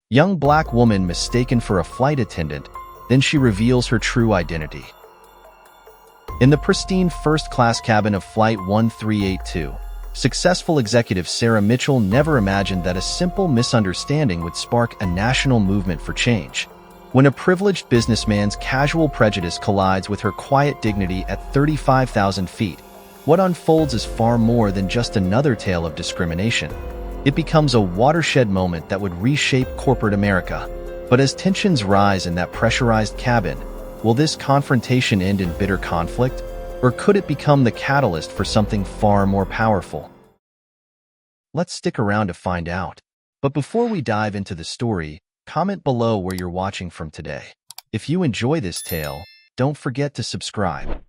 Young black woman mistaken for a flight attendant, then she reveals her true identity. In the pristine first-class cabin of Flight 1382, successful executive Sarah Mitchell never imagined that a simple misunderstanding would spark a national movement for change. When a privileged businessman's casual prejudice collides with her quiet dignity at 35,000 feet, what unfolds is far more than just another tale of discrimination. It becomes a watershed moment that would reshape corporate America. But as tensions rise in that pressurized cabin, will this confrontation end in bitter conflict, or could it become the catalyst for something far more powerful? Let's stick around to find out. But before we dive into the story, comment below where you're watching from today. If you enjoy this tale, don't forget to subscribe.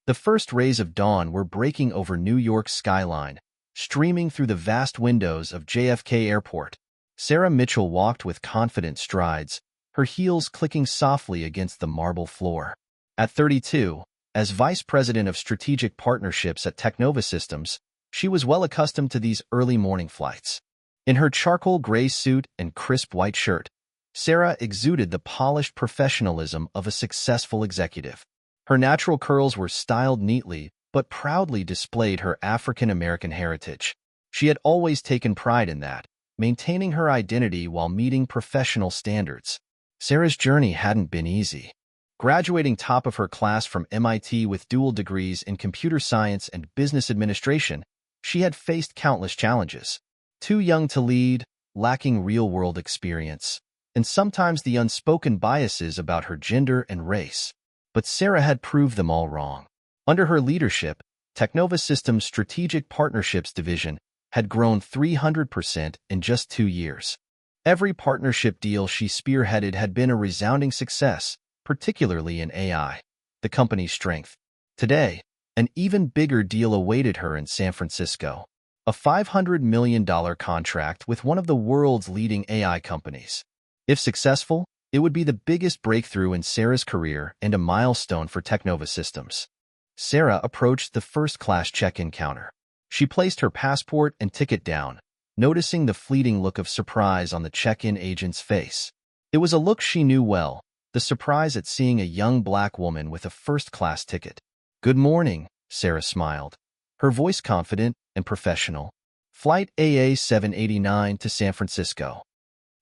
The first rays of dawn were breaking over New York's skyline, streaming through the vast windows of JFK Airport. Sarah Mitchell walked with confident strides, her heels clicking softly against the marble floor. At 32, as Vice President of Strategic Partnerships at Teknova Systems, she was well accustomed to these early morning flights. In her charcoal gray suit and crisp white shirt, Sarah exuded the polished professionalism of a successful executive. Her natural curls were styled neatly, but proudly displayed her African-American heritage. She had always taken pride in that, maintaining her identity while meeting professional standards. Sarah's journey hadn't been easy. Graduating top of her class from MIT with dual degrees in computer science and business administration, she had faced countless challenges. Too young to lead, lacking real-world experience, and sometimes the unspoken biases about her gender and race. But Sarah had proved them all wrong. Under her leadership, Teknova Systems' Strategic Partnerships division had grown 300% in just 2 years. Every partnership deal she spearheaded had been a resounding success, particularly in AI, the company's strength. Today, an even bigger deal awaited her in San Francisco, a $500 million contract with one of the world's leading AI companies. If successful, it would be the biggest breakthrough in Sarah's career and a milestone for Teknova Systems. Sarah approached the first-class check-in counter. She placed her passport and ticket down, noticing the fleeting look of surprise on the check-in agent's face. It was a look she knew well, the surprise at seeing a young black woman with a first-class ticket. "Good morning," Sarah smiled, her voice confident and professional. "Flight AA 789 to San Francisco."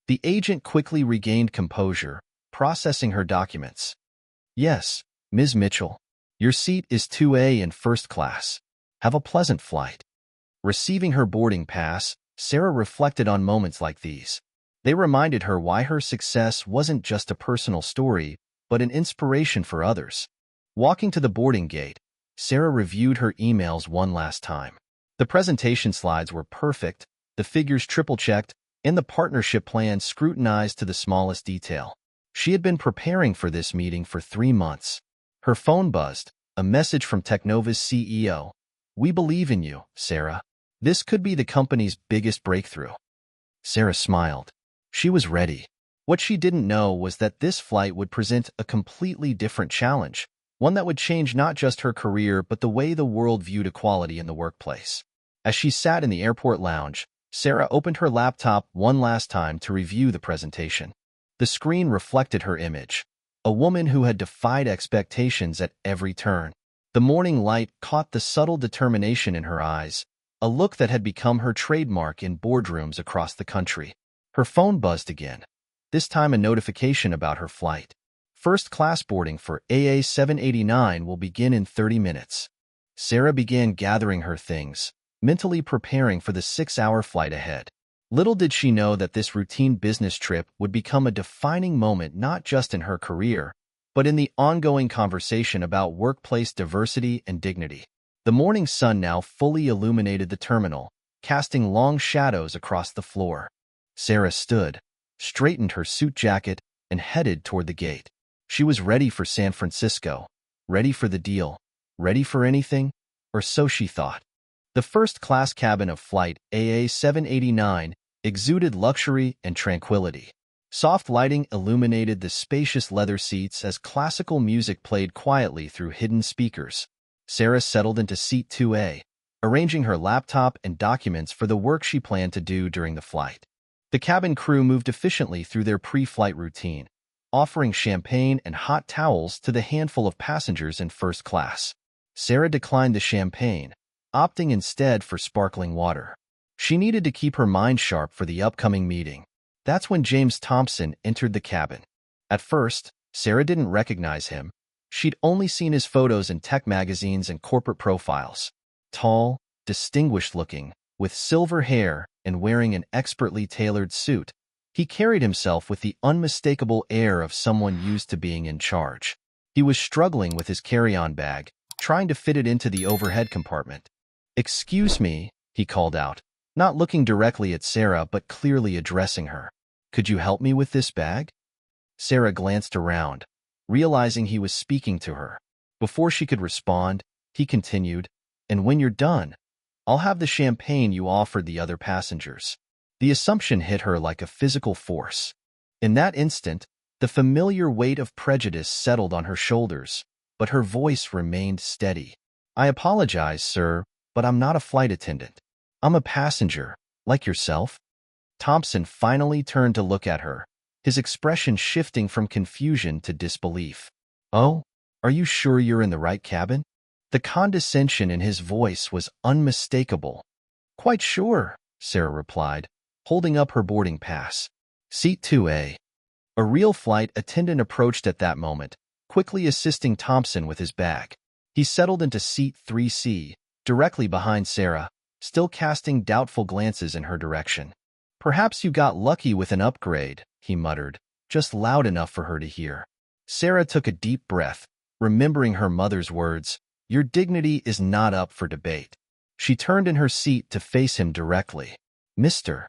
The agent quickly regained composure, processing her documents. "Yes, Ms. Mitchell. Your seat is 2A in first class. Have a pleasant flight." Receiving her boarding pass, Sarah reflected on moments like these. They reminded her why her success wasn't just a personal story, but an inspiration for others. Walking to the boarding gate, Sarah reviewed her emails one last time. The presentation slides were perfect, the figures triple-checked, and the partnership plan scrutinized to the smallest detail. She had been preparing for this meeting for 3 months. Her phone buzzed, a message from Teknova's CEO. "We believe in you, Sarah. This could be the company's biggest breakthrough." Sarah smiled. She was ready. What she didn't know was that this flight would present a completely different challenge, one that would change not just her career but the way the world viewed equality in the workplace. As she sat in the airport lounge, Sarah opened her laptop one last time to review the presentation. The screen reflected her image, a woman who had defied expectations at every turn. The morning light caught the subtle determination in her eyes, a look that had become her trademark in boardrooms across the country. Her phone buzzed again, this time a notification about her flight. First-class boarding for AA 789 will begin in 30 minutes. Sarah began gathering her things, mentally preparing for the 6-hour flight ahead. Little did she know that this routine business trip would become a defining moment not just in her career, but in the ongoing conversation about workplace diversity and dignity. The morning sun now fully illuminated the terminal, casting long shadows across the floor. Sarah stood, straightened her suit jacket, and headed toward the gate. She was ready for San Francisco, ready for the deal, ready for anything, or so she thought. The first-class cabin of Flight AA 789 exuded luxury and tranquility. Soft lighting illuminated the spacious leather seats as classical music played quietly through hidden speakers. Sarah settled into seat 2A, arranging her laptop and documents for the work she planned to do during the flight. The cabin crew moved efficiently through their pre-flight routine, offering champagne and hot towels to the handful of passengers in first class. Sarah declined the champagne, opting instead for sparkling water. She needed to keep her mind sharp for the upcoming meeting. That's when James Thompson entered the cabin. At first, Sarah didn't recognize him. She'd only seen his photos in tech magazines and corporate profiles. Tall, distinguished-looking, with silver hair and wearing an expertly tailored suit, he carried himself with the unmistakable air of someone used to being in charge. He was struggling with his carry-on bag, trying to fit it into the overhead compartment. "Excuse me," he called out, not looking directly at Sarah but clearly addressing her. "Could you help me with this bag?" Sarah glanced around, realizing he was speaking to her. Before she could respond, he continued, "And when you're done, I'll have the champagne you offered the other passengers." The assumption hit her like a physical force. In that instant, the familiar weight of prejudice settled on her shoulders, but her voice remained steady. "I apologize, sir, but I'm not a flight attendant. I'm a passenger, like yourself." Thompson finally turned to look at her, his expression shifting from confusion to disbelief. "Oh, are you sure you're in the right cabin?" The condescension in his voice was unmistakable. "Quite sure," Sarah replied, holding up her boarding pass. "Seat 2A. A real flight attendant approached at that moment, quickly assisting Thompson with his bag. He settled into seat 3C, directly behind Sarah, still casting doubtful glances in her direction. "Perhaps you got lucky with an upgrade," he muttered, just loud enough for her to hear. Sarah took a deep breath, remembering her mother's words, "Your dignity is not up for debate." She turned in her seat to face him directly. "Mr.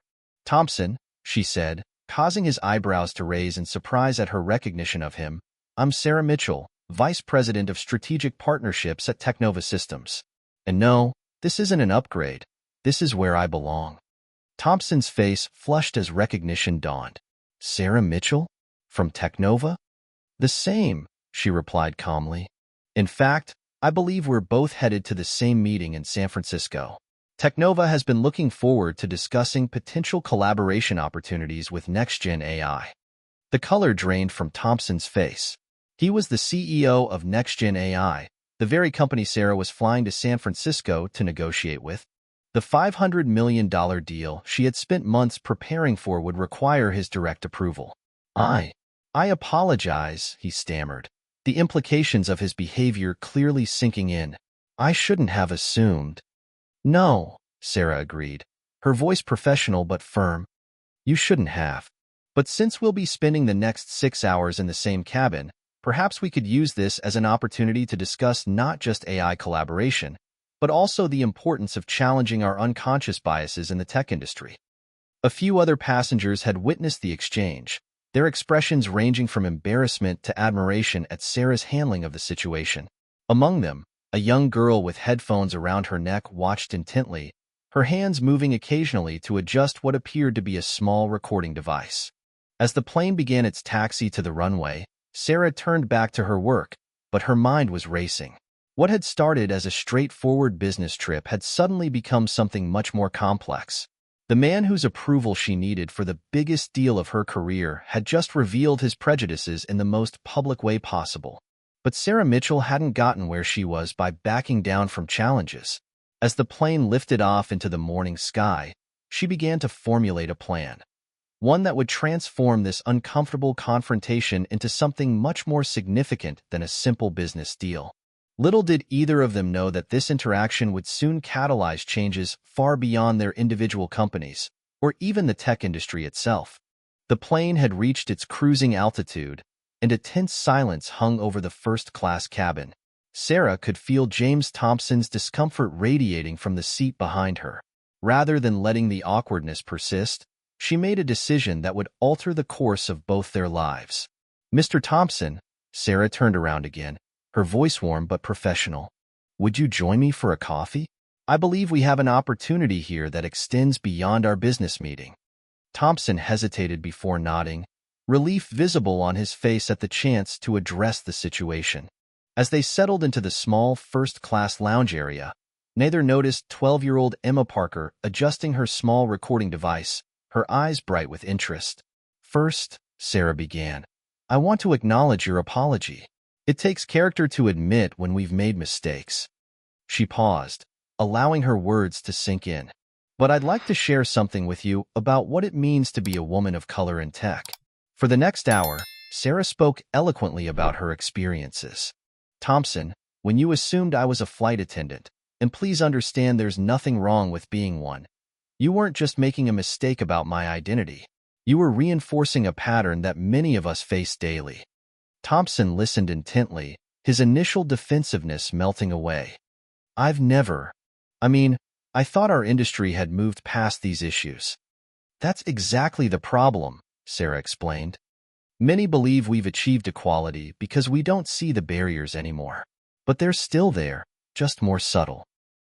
Thompson," she said, causing his eyebrows to raise in surprise at her recognition of him, "I'm Sarah Mitchell, Vice President of Strategic Partnerships at Technova Systems. And no, this isn't an upgrade. This is where I belong." Thompson's face flushed as recognition dawned. "Sarah Mitchell? From Technova?" "The same," she replied calmly. "In fact, I believe we're both headed to the same meeting in San Francisco. Technova has been looking forward to discussing potential collaboration opportunities with NextGen AI." The color drained from Thompson's face. He was the CEO of NextGen AI, the very company Sarah was flying to San Francisco to negotiate with. The $500 million deal she had spent months preparing for would require his direct approval. I apologize," he stammered, the implications of his behavior clearly sinking in. "I shouldn't have assumed." "No," Sarah agreed, her voice professional but firm. "You shouldn't have. But since we'll be spending the next 6 hours in the same cabin, perhaps we could use this as an opportunity to discuss not just AI collaboration, but also the importance of challenging our unconscious biases in the tech industry." A few other passengers had witnessed the exchange, their expressions ranging from embarrassment to admiration at Sarah's handling of the situation. Among them, a young girl with headphones around her neck watched intently, her hands moving occasionally to adjust what appeared to be a small recording device. As the plane began its taxi to the runway, Sarah turned back to her work, but her mind was racing. What had started as a straightforward business trip had suddenly become something much more complex. The man whose approval she needed for the biggest deal of her career had just revealed his prejudices in the most public way possible. But Sarah Mitchell hadn't gotten where she was by backing down from challenges. As the plane lifted off into the morning sky, she began to formulate a plan. One that would transform this uncomfortable confrontation into something much more significant than a simple business deal. Little did either of them know that this interaction would soon catalyze changes far beyond their individual companies, or even the tech industry itself. The plane had reached its cruising altitude, and a tense silence hung over the first-class cabin. Sarah could feel James Thompson's discomfort radiating from the seat behind her. Rather than letting the awkwardness persist, she made a decision that would alter the course of both their lives. "Mr. Thompson," Sarah turned around again, her voice warm but professional. "Would you join me for a coffee? I believe we have an opportunity here that extends beyond our business meeting." Thompson hesitated before nodding, relief visible on his face at the chance to address the situation. As they settled into the small first-class lounge area, neither noticed 12-year-old Emma Parker adjusting her small recording device, her eyes bright with interest. "First," Sarah began, "I want to acknowledge your apology. It takes character to admit when we've made mistakes." She paused, allowing her words to sink in. "But I'd like to share something with you about what it means to be a woman of color in tech." For the next hour, Sarah spoke eloquently about her experiences. "Thompson, when you assumed I was a flight attendant, and please understand there's nothing wrong with being one, you weren't just making a mistake about my identity. You were reinforcing a pattern that many of us face daily." Thompson listened intently, his initial defensiveness melting away. I thought our industry had moved past these issues." "That's exactly the problem," Sarah explained. "Many believe we've achieved equality because we don't see the barriers anymore. But they're still there, just more subtle."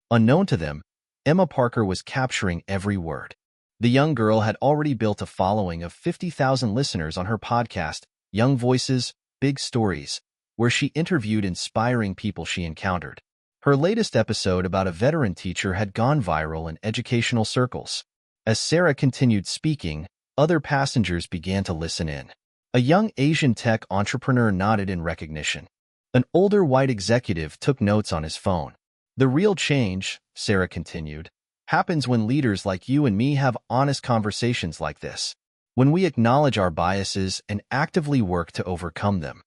Unknown to them, Emma Parker was capturing every word. The young girl had already built a following of 50,000 listeners on her podcast, Young Voices, Big Stories, where she interviewed inspiring people she encountered. Her latest episode about a veteran teacher had gone viral in educational circles. As Sarah continued speaking, other passengers began to listen in. A young Asian tech entrepreneur nodded in recognition. An older white executive took notes on his phone. "The real change," Sarah continued, "happens when leaders like you and me have honest conversations like this, when we acknowledge our biases and actively work to overcome them."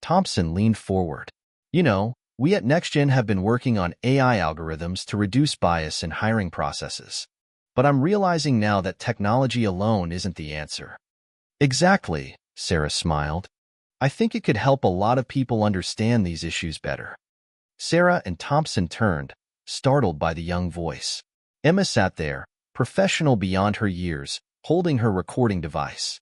Thompson leaned forward. "You know, we at NextGen have been working on AI algorithms to reduce bias in hiring processes. But I'm realizing now that technology alone isn't the answer." "Exactly," Sarah smiled. "I think it could help a lot of people understand these issues better." Sarah and Thompson turned, startled by the young voice. Emma sat there, professional beyond her years, holding her recording device.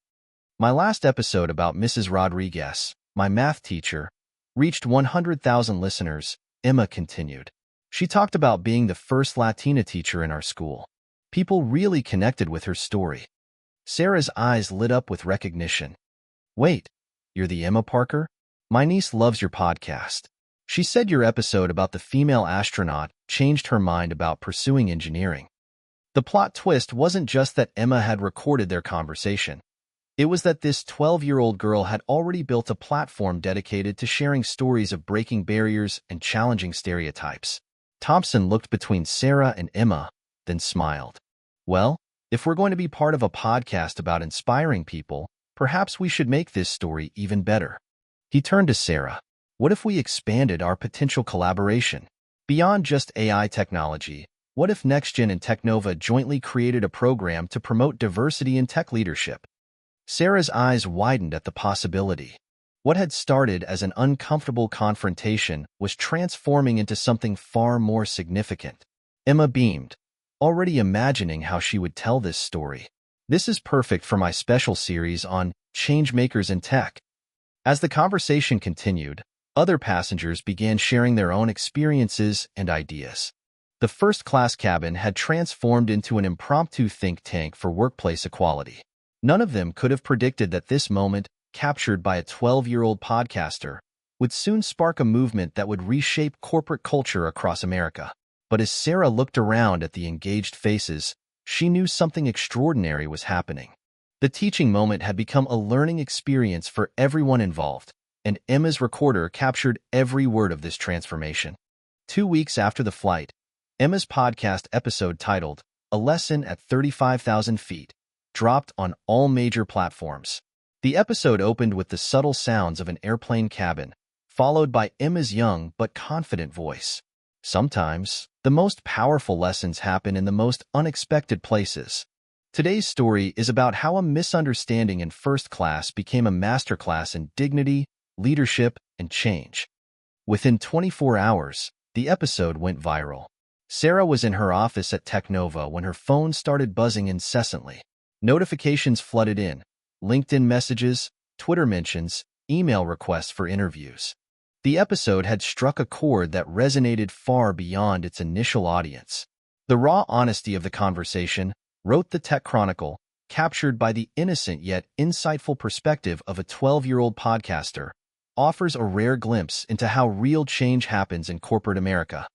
"My last episode about Mrs. Rodriguez, my math teacher, reached 100,000 listeners," Emma continued. "She talked about being the first Latina teacher in our school. People really connected with her story." Sarah's eyes lit up with recognition. "Wait, you're the Emma Parker? My niece loves your podcast. She said your episode about the female astronaut changed her mind about pursuing engineering." The plot twist wasn't just that Emma had recorded their conversation. It was that this 12-year-old girl had already built a platform dedicated to sharing stories of breaking barriers and challenging stereotypes. Thompson looked between Sarah and Emma, then smiled. "Well, if we're going to be part of a podcast about inspiring people, perhaps we should make this story even better." He turned to Sarah. "What if we expanded our potential collaboration? Beyond just AI technology, what if NextGen and Technova jointly created a program to promote diversity in tech leadership?" Sarah's eyes widened at the possibility. What had started as an uncomfortable confrontation was transforming into something far more significant. Emma beamed, already imagining how she would tell this story. "This is perfect for my special series on changemakers in tech." As the conversation continued, other passengers began sharing their own experiences and ideas. The first-class cabin had transformed into an impromptu think tank for workplace equality. None of them could have predicted that this moment, captured by a 12-year-old podcaster, would soon spark a movement that would reshape corporate culture across America. But as Sarah looked around at the engaged faces, she knew something extraordinary was happening. The teaching moment had become a learning experience for everyone involved, and Emma's recorder captured every word of this transformation. 2 weeks after the flight, Emma's podcast episode titled "A Lesson at 35,000 Feet" dropped on all major platforms. The episode opened with the subtle sounds of an airplane cabin, followed by Emma's young but confident voice. Sometimes, the most powerful lessons happen in the most unexpected places. Today's story is about how a misunderstanding in first class became a masterclass in dignity, leadership, and change. Within 24 hours, the episode went viral. Sarah was in her office at Technova when her phone started buzzing incessantly. Notifications flooded in, LinkedIn messages, Twitter mentions, email requests for interviews. The episode had struck a chord that resonated far beyond its initial audience. The raw honesty of the conversation, wrote the Tech Chronicle, captured by the innocent yet insightful perspective of a 12-year-old podcaster, offers a rare glimpse into how real change happens in corporate America.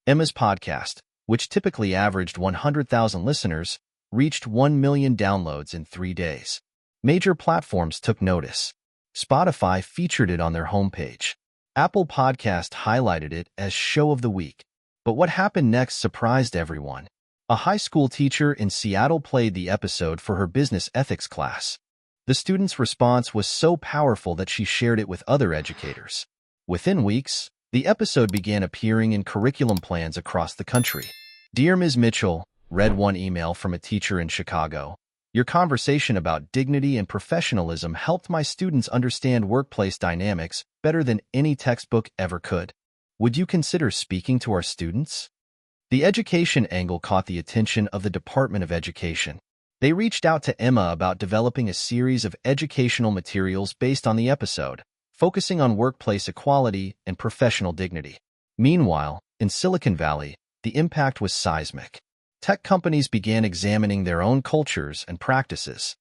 Emma's podcast, which typically averaged 100,000 listeners, reached 1 million downloads in 3 days. Major platforms took notice. Spotify featured it on their homepage. Apple Podcast highlighted it as Show of the Week. But what happened next surprised everyone. A high school teacher in Seattle played the episode for her business ethics class. The student's response was so powerful that she shared it with other educators. Within weeks, the episode began appearing in curriculum plans across the country. "Dear Ms. Mitchell," read one email from a teacher in Chicago, "your conversation about dignity and professionalism helped my students understand workplace dynamics better than any textbook ever could. Would you consider speaking to our students?" The education angle caught the attention of the Department of Education. They reached out to Emma about developing a series of educational materials based on the episode, focusing on workplace equality and professional dignity. Meanwhile, in Silicon Valley, the impact was seismic. Tech companies began examining their own cultures and practices.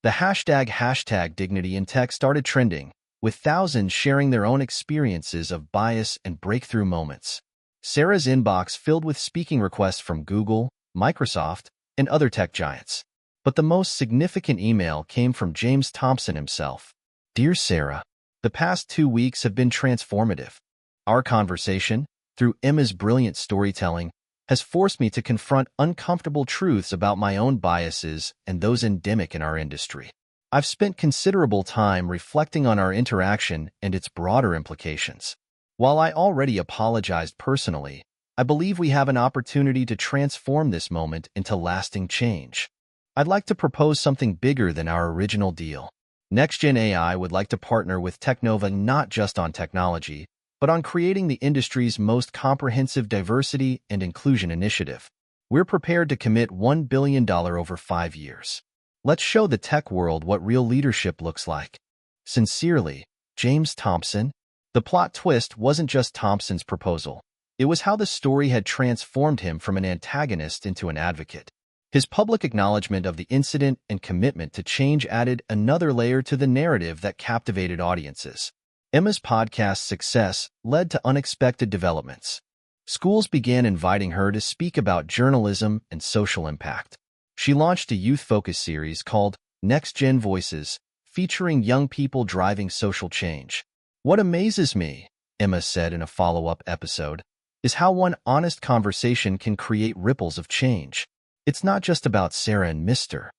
The hashtag dignity in tech started trending, with thousands sharing their own experiences of bias and breakthrough moments. Sarah's inbox filled with speaking requests from Google, Microsoft, and other tech giants. But the most significant email came from James Thompson himself. "Dear Sarah, the past 2 weeks have been transformative. Our conversation, through Emma's brilliant storytelling, has forced me to confront uncomfortable truths about my own biases and those endemic in our industry. I've spent considerable time reflecting on our interaction and its broader implications. While I already apologized personally, I believe we have an opportunity to transform this moment into lasting change. I'd like to propose something bigger than our original deal. NextGen AI would like to partner with Teknova not just on technology, but on creating the industry's most comprehensive diversity and inclusion initiative. We're prepared to commit $1 billion over 5 years. Let's show the tech world what real leadership looks like. Sincerely, James Thompson." The plot twist wasn't just Thompson's proposal. It was how the story had transformed him from an antagonist into an advocate. His public acknowledgement of the incident and commitment to change added another layer to the narrative that captivated audiences. Emma's podcast success led to unexpected developments. Schools began inviting her to speak about journalism and social impact. She launched a youth-focused series called Next Gen Voices, featuring young people driving social change. "What amazes me," Emma said in a follow-up episode, "is how one honest conversation can create ripples of change. It's not just about Sarah and Mr.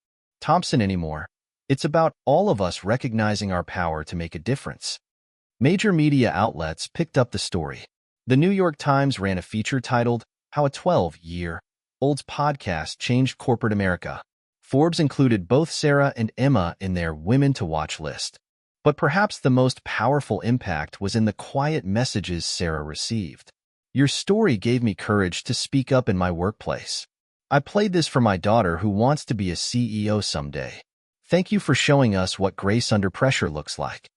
Thompson anymore. It's about all of us recognizing our power to make a difference." Major media outlets picked up the story. The New York Times ran a feature titled, "How a 12-Year-Old's Podcast Changed Corporate America." Forbes included both Sarah and Emma in their Women to Watch list. But perhaps the most powerful impact was in the quiet messages Sarah received. "Your story gave me courage to speak up in my workplace. I played this for my daughter who wants to be a CEO someday. Thank you for showing us what grace under pressure looks like."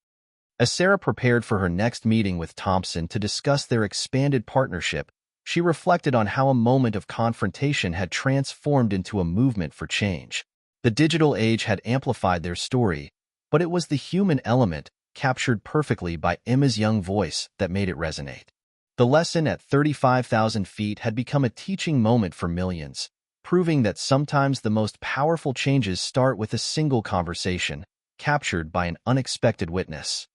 As Sarah prepared for her next meeting with Thompson to discuss their expanded partnership, she reflected on how a moment of confrontation had transformed into a movement for change. The digital age had amplified their story, but it was the human element, captured perfectly by Emma's young voice, that made it resonate. The lesson at 35,000 feet had become a teaching moment for millions, proving that sometimes the most powerful changes start with a single conversation, captured by an unexpected witness.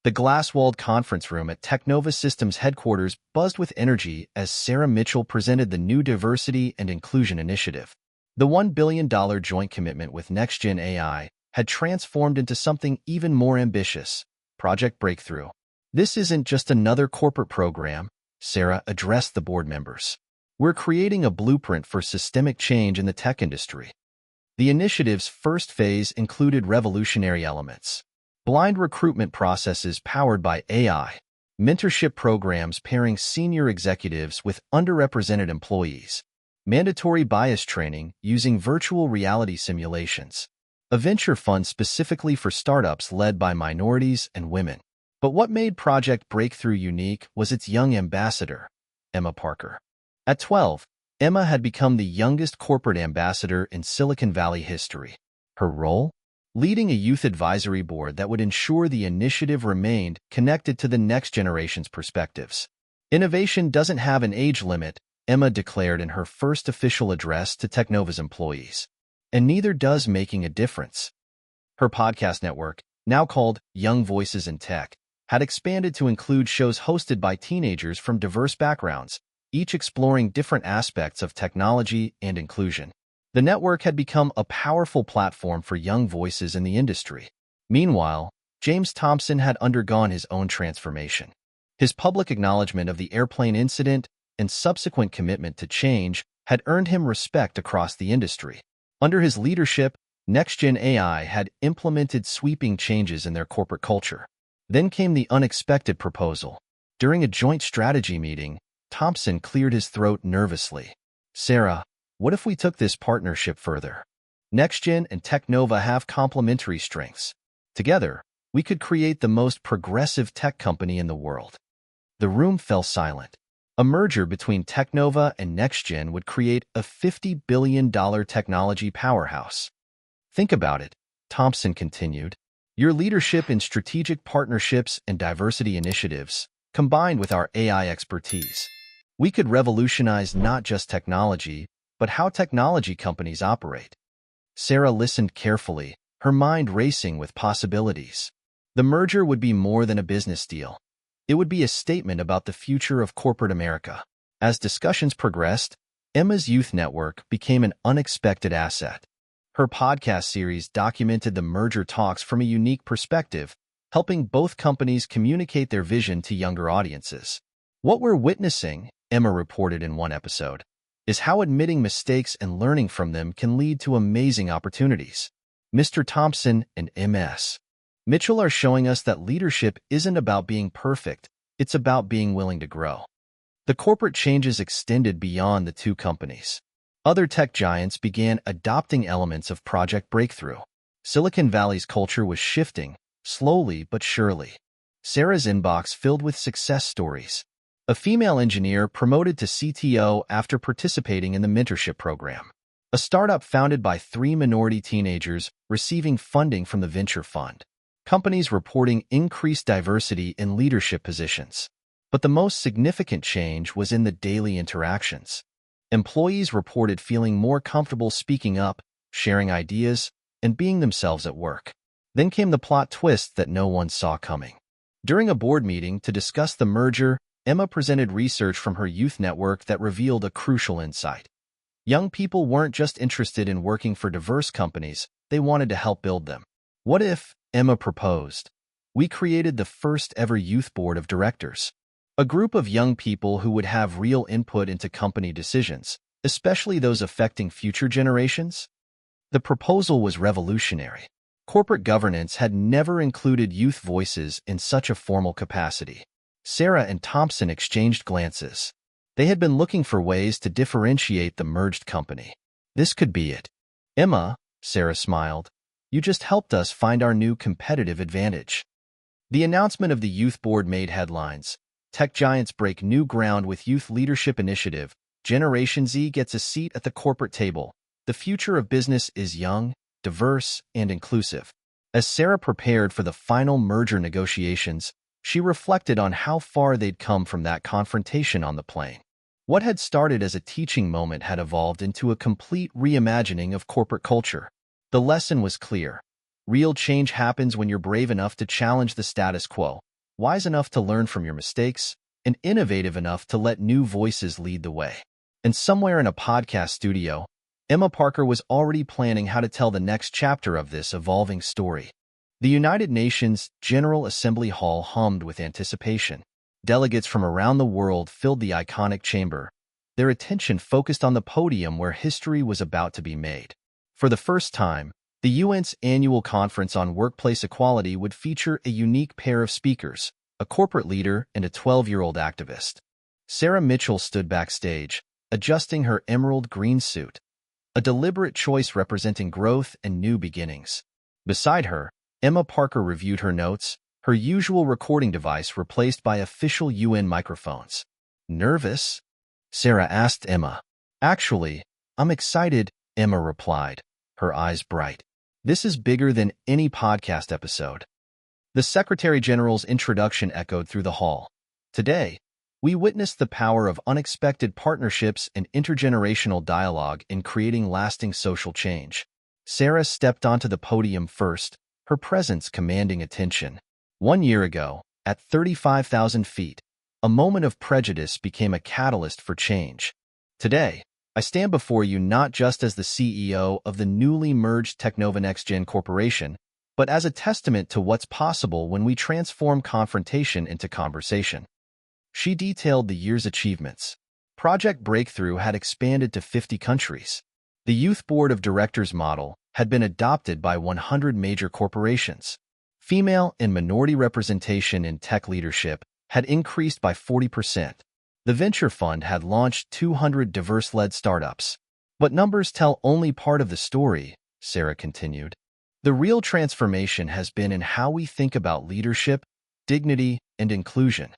The glass-walled conference room at Teknova Systems headquarters buzzed with energy as Sarah Mitchell presented the new Diversity and Inclusion Initiative. The $1 billion joint commitment with NextGen AI had transformed into something even more ambitious, Project Breakthrough. "This isn't just another corporate program," Sarah addressed the board members. "We're creating a blueprint for systemic change in the tech industry." The initiative's first phase included revolutionary elements: blind recruitment processes powered by AI, mentorship programs pairing senior executives with underrepresented employees, mandatory bias training using virtual reality simulations, a venture fund specifically for startups led by minorities and women. But what made Project Breakthrough unique was its young ambassador, Emma Parker. At 12, Emma had become the youngest corporate ambassador in Silicon Valley history. Her role? Leading a youth advisory board that would ensure the initiative remained connected to the next generation's perspectives. "Innovation doesn't have an age limit," Emma declared in her first official address to Teknova's employees. and neither does making a difference. Her podcast network, now called Young Voices in Tech, had expanded to include shows hosted by teenagers from diverse backgrounds, each exploring different aspects of technology and inclusion. The network had become a powerful platform for young voices in the industry. Meanwhile, James Thompson had undergone his own transformation. His public acknowledgement of the airplane incident and subsequent commitment to change had earned him respect across the industry. Under his leadership, NextGen AI had implemented sweeping changes in their corporate culture. Then came the unexpected proposal. During a joint strategy meeting, Thompson cleared his throat nervously. "Sarah, what if we took this partnership further? NextGen and Technova have complementary strengths. Together, we could create the most progressive tech company in the world." The room fell silent. A merger between Technova and NextGen would create a $50 billion technology powerhouse. "Think about it," Thompson continued. "Your leadership in strategic partnerships and diversity initiatives, combined with our AI expertise, we could revolutionize not just technology, but how technology companies operate." Sarah listened carefully, her mind racing with possibilities. The merger would be more than a business deal. It would be a statement about the future of corporate America. As discussions progressed, Emma's youth network became an unexpected asset. Her podcast series documented the merger talks from a unique perspective, helping both companies communicate their vision to younger audiences. "What we're witnessing," Emma reported in one episode, "is how admitting mistakes and learning from them can lead to amazing opportunities." Mr. Thompson and Ms. Mitchell are showing us that leadership isn't about being perfect, it's about being willing to grow. The corporate changes extended beyond the two companies. Other tech giants began adopting elements of Project Breakthrough. Silicon Valley's culture was shifting, slowly but surely. Sarah's inbox filled with success stories. A female engineer promoted to CTO after participating in the mentorship program. A startup founded by 3 minority teenagers receiving funding from the venture fund. Companies reporting increased diversity in leadership positions. But the most significant change was in the daily interactions. Employees reported feeling more comfortable speaking up, sharing ideas, and being themselves at work. Then came the plot twist that no one saw coming. During a board meeting to discuss the merger, Emma presented research from her youth network that revealed a crucial insight. Young people weren't just interested in working for diverse companies, they wanted to help build them. "What if," Emma proposed, "we created the first ever youth board of directors? A group of young people who would have real input into company decisions, especially those affecting future generations?" The proposal was revolutionary. Corporate governance had never included youth voices in such a formal capacity. Sarah and Thompson exchanged glances. They had been looking for ways to differentiate the merged company. This could be it. "Emma," Sarah smiled, "you just helped us find our new competitive advantage." The announcement of the youth board made headlines. Tech giants break new ground with youth leadership initiative. Generation Z gets a seat at the corporate table. The future of business is young, diverse, and inclusive. As Sarah prepared for the final merger negotiations, she reflected on how far they'd come from that confrontation on the plane. What had started as a teaching moment had evolved into a complete reimagining of corporate culture. The lesson was clear. Real change happens when you're brave enough to challenge the status quo, wise enough to learn from your mistakes, and innovative enough to let new voices lead the way. And somewhere in a podcast studio, Emma Parker was already planning how to tell the next chapter of this evolving story. The United Nations General Assembly Hall hummed with anticipation. Delegates from around the world filled the iconic chamber, their attention focused on the podium where history was about to be made. For the first time, the UN's annual conference on workplace equality would feature a unique pair of speakers, a corporate leader and a 12-year-old activist. Sarah Mitchell stood backstage, adjusting her emerald green suit, a deliberate choice representing growth and new beginnings. Beside her, Emma Parker reviewed her notes, her usual recording device replaced by official UN microphones. "Nervous?" Sarah asked Emma. "Actually, I'm excited," Emma replied, her eyes bright. "This is bigger than any podcast episode." The Secretary General's introduction echoed through the hall. "Today, we witnessed the power of unexpected partnerships and intergenerational dialogue in creating lasting social change. Sarah stepped onto the podium first, her presence commanding attention. 1 year ago, at 35,000 feet, a moment of prejudice became a catalyst for change. Today, I stand before you not just as the CEO of the newly merged Teknova NextGen Corporation, but as a testament to what's possible when we transform confrontation into conversation. She detailed the year's achievements. Project Breakthrough had expanded to 50 countries. The Youth Board of Directors model had been adopted by 100 major corporations. Female and minority representation in tech leadership had increased by 40%. The venture fund had launched 200 diverse-led startups. But numbers tell only part of the story, Sarah continued. The real transformation has been in how we think about leadership, dignity, and inclusion.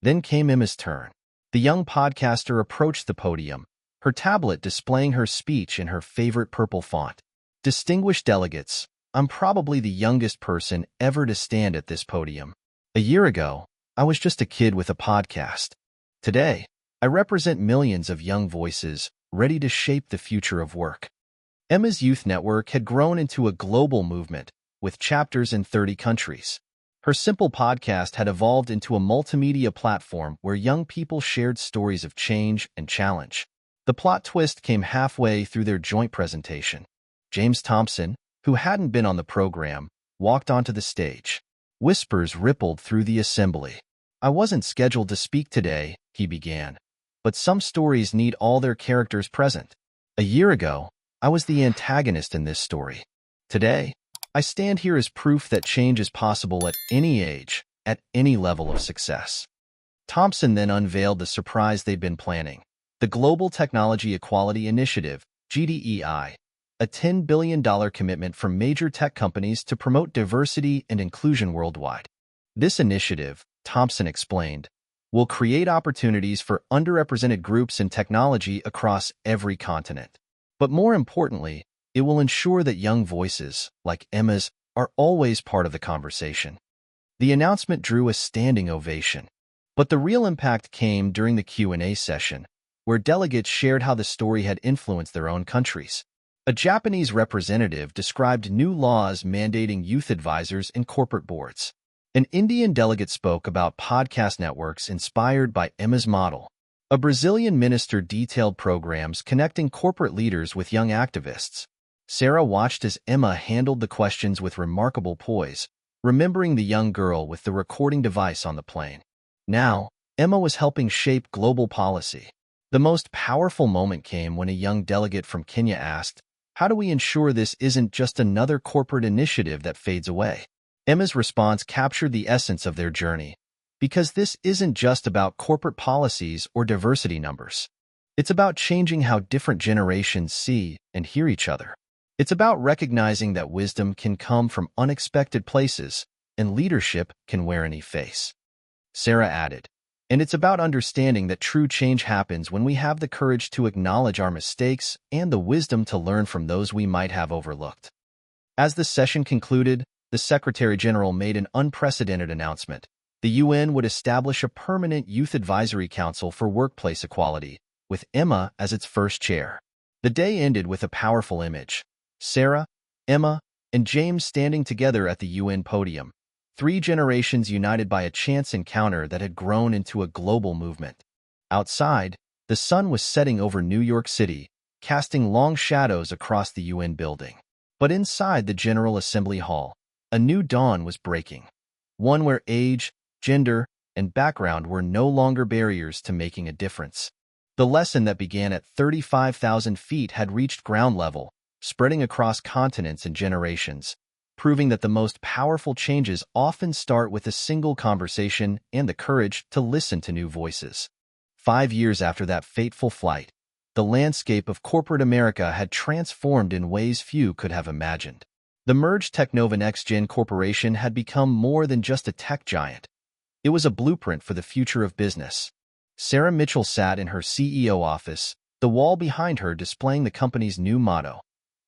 Then came Emma's turn. The young podcaster approached the podium, her tablet displaying her speech in her favorite purple font. Distinguished delegates, I'm probably the youngest person ever to stand at this podium. A year ago, I was just a kid with a podcast. Today, I represent millions of young voices ready to shape the future of work. Emma's youth network had grown into a global movement with chapters in 30 countries. Her simple podcast had evolved into a multimedia platform where young people shared stories of change and challenge. The plot twist came halfway through their joint presentation. James Thompson, who hadn't been on the program, walked onto the stage. Whispers rippled through the assembly. I wasn't scheduled to speak today, he began. But some stories need all their characters present. A year ago, I was the antagonist in this story. Today, I stand here as proof that change is possible at any age, at any level of success. Thompson then unveiled the surprise they'd been planning. The Global Technology Equality Initiative, GDEI, a $10 billion commitment from major tech companies to promote diversity and inclusion worldwide. This initiative, Thompson explained, will create opportunities for underrepresented groups in technology across every continent. But more importantly, it will ensure that young voices, like Emma's, are always part of the conversation. The announcement drew a standing ovation. But the real impact came during the Q&A session, where delegates shared how the story had influenced their own countries. A Japanese representative described new laws mandating youth advisors in corporate boards. An Indian delegate spoke about podcast networks inspired by Emma's model. A Brazilian minister detailed programs connecting corporate leaders with young activists. Sarah watched as Emma handled the questions with remarkable poise, remembering the young girl with the recording device on the plane. Now, Emma was helping shape global policy. The most powerful moment came when a young delegate from Kenya asked, "How do we ensure this isn't just another corporate initiative that fades away?" Emma's response captured the essence of their journey. Because this isn't just about corporate policies or diversity numbers. It's about changing how different generations see and hear each other. It's about recognizing that wisdom can come from unexpected places and leadership can wear any face. Sarah added, and it's about understanding that true change happens when we have the courage to acknowledge our mistakes and the wisdom to learn from those we might have overlooked. As the session concluded, the Secretary General made an unprecedented announcement. The UN would establish a permanent Youth Advisory Council for Workplace Equality, with Emma as its first chair. The day ended with a powerful image. Sarah, Emma, and James standing together at the UN podium. 3 generations united by a chance encounter that had grown into a global movement. Outside, the sun was setting over New York City, casting long shadows across the UN building. But inside the General Assembly Hall, a new dawn was breaking. One where age, gender, and background were no longer barriers to making a difference. The lesson that began at 35,000 feet had reached ground level, spreading across continents and generations, proving that the most powerful changes often start with a single conversation and the courage to listen to new voices. 5 years after that fateful flight, the landscape of corporate America had transformed in ways few could have imagined. The merged Teknova NextGen Corporation had become more than just a tech giant. It was a blueprint for the future of business. Sarah Mitchell sat in her CEO office, the wall behind her displaying the company's new motto,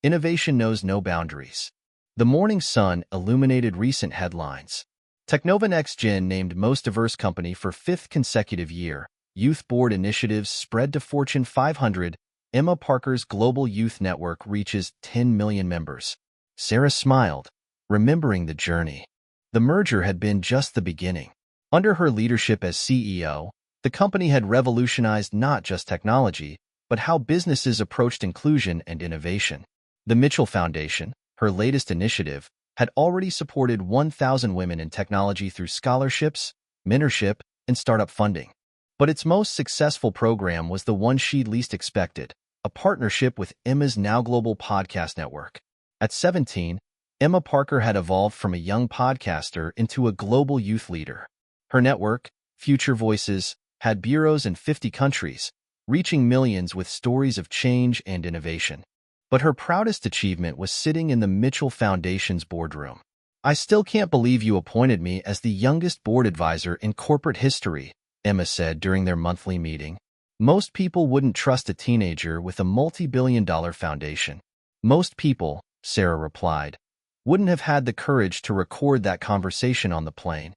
"Innovation knows no boundaries." The morning sun illuminated recent headlines. Teknova NextGen named Most Diverse Company for 5th consecutive year. Youth Board initiatives spread to Fortune 500, Emma Parker's global youth network reaches 10 million members. Sarah smiled, remembering the journey. The merger had been just the beginning. Under her leadership as CEO, the company had revolutionized not just technology, but how businesses approached inclusion and innovation. The Mitchell Foundation, her latest initiative, had already supported 1,000 women in technology through scholarships, mentorship, and startup funding. But its most successful program was the one she'd least expected, a partnership with Emma's now global podcast network. At 17, Emma Parker had evolved from a young podcaster into a global youth leader. Her network, Future Voices, had bureaus in 50 countries, reaching millions with stories of change and innovation. But her proudest achievement was sitting in the Mitchell Foundation's boardroom. "I still can't believe you appointed me as the youngest board advisor in corporate history," Emma said during their monthly meeting. "Most people wouldn't trust a teenager with a multi-billion-dollar foundation." "Most people," Sarah replied, "wouldn't have had the courage to record that conversation on the plane."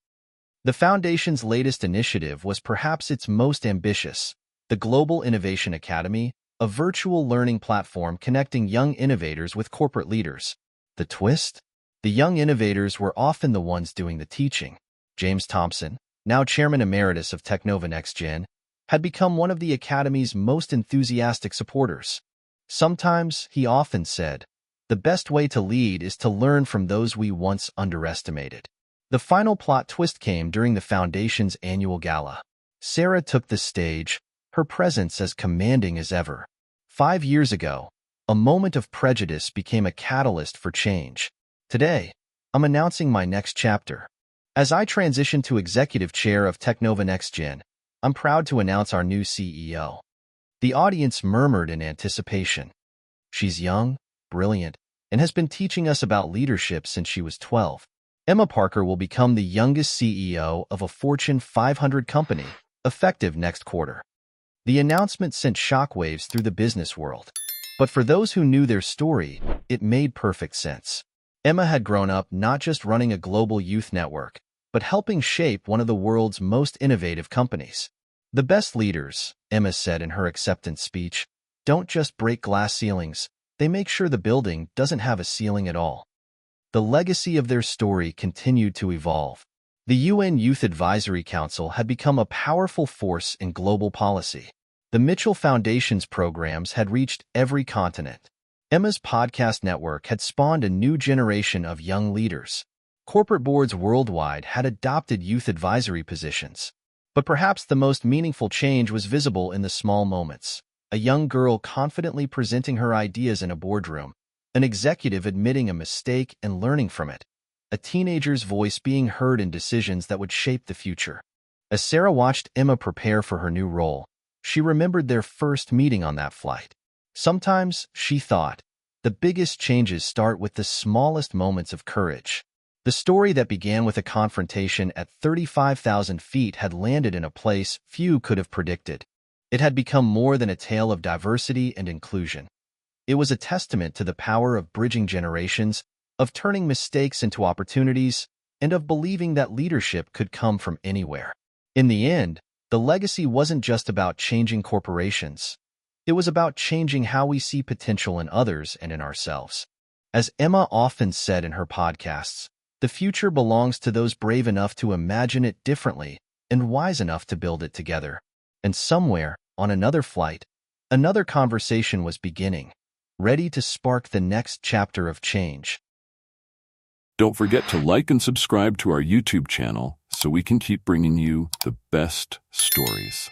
The foundation's latest initiative was perhaps its most ambitious, the Global Innovation Academy, a virtual learning platform connecting young innovators with corporate leaders. The twist? The young innovators were often the ones doing the teaching. James Thompson, now chairman emeritus of Technova NextGen, had become one of the Academy's most enthusiastic supporters. "Sometimes," he often said, "the best way to lead is to learn from those we once underestimated." The final plot twist came during the Foundation's annual gala. Sarah took the stage, her presence as commanding as ever. 5 years ago, a moment of prejudice became a catalyst for change. "Today, I'm announcing my next chapter. As I transition to executive chair of Technova NextGen, I'm proud to announce our new CEO." The audience murmured in anticipation. "She's young, brilliant, and has been teaching us about leadership since she was 12. Emma Parker will become the youngest CEO of a Fortune 500 company, effective next quarter." The announcement sent shockwaves through the business world. But for those who knew their story, it made perfect sense. Emma had grown up not just running a global youth network, but helping shape one of the world's most innovative companies. "The best leaders," Emma said in her acceptance speech, "don't just break glass ceilings, they make sure the building doesn't have a ceiling at all." The legacy of their story continued to evolve. The UN Youth Advisory Council had become a powerful force in global policy. The Mitchell Foundation's programs had reached every continent. Emma's podcast network had spawned a new generation of young leaders. Corporate boards worldwide had adopted youth advisory positions. But perhaps the most meaningful change was visible in the small moments. A young girl confidently presenting her ideas in a boardroom, an executive admitting a mistake and learning from it, a teenager's voice being heard in decisions that would shape the future. As Sarah watched Emma prepare for her new role, she remembered their first meeting on that flight. Sometimes, she thought, the biggest changes start with the smallest moments of courage. The story that began with a confrontation at 35,000 feet had landed in a place few could have predicted. It had become more than a tale of diversity and inclusion. It was a testament to the power of bridging generations, of turning mistakes into opportunities, and of believing that leadership could come from anywhere. In the end, the legacy wasn't just about changing corporations. It was about changing how we see potential in others and in ourselves. As Emma often said in her podcasts, the future belongs to those brave enough to imagine it differently and wise enough to build it together. And somewhere, on another flight, another conversation was beginning, ready to spark the next chapter of change. Don't forget to like and subscribe to our YouTube channel so we can keep bringing you the best stories.